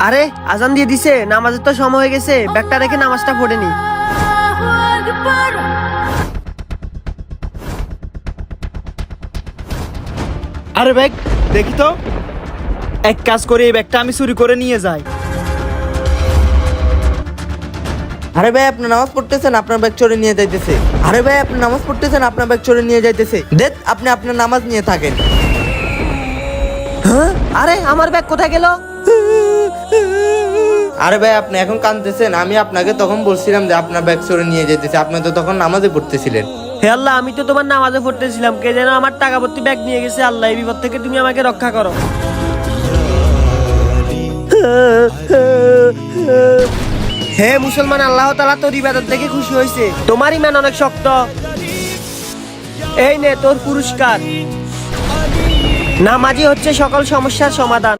আরে আজান দিয়ে দিছে, নামাজের তো সময় হয়ে গেছে, ব্যাগটা রেখে নামাজটা পড়ে নি। আরে ব্যাগ দেখি তো। এক কাজ করে এই ব্যাগটা আমি চুরি করে নিয়ে যাই। আরে ভাই আপনি নামাজ পড়তেছেন, আপনার ব্যাগ চোরে নিয়ে যাইতেছে। আরে ভাই আপনি নামাজ পড়তেছেন, আপনার ব্যাগ চোরে নিয়ে যাইতেছে। দেখ আপনি আপনার নামাজ নিয়ে থাকেন। হ্যাঁ, আরে আমার ব্যাগ কোথায় গেল? আরে ভাই আপনি এখন কাঁদতেছেন, আমি আপনাকে তখন বলছিলাম যে আপনার ব্যাগ চোরে নিয়ে যাইতেছে, আপনি তো তখন নামাজে পড়তেছিলেন। হে আল্লাহ, আমি তো তোমার নামাজে পড়তেছিলাম, কে যেন আমার টাকা ভর্তি ব্যাগ নিয়ে গেছে। আল্লাহ, এই বিপদ থেকে তুমি আমাকে রক্ষা করো। হে মুসলমান, আল্লাহ তাআলা তোর ইবাদত দেখে খুশি হয়েছে। তোমার ঈমান অনেক শক্ত। এই নে তোর পুরস্কার। নামাজই হচ্ছে সকল সমস্যার সমাধান।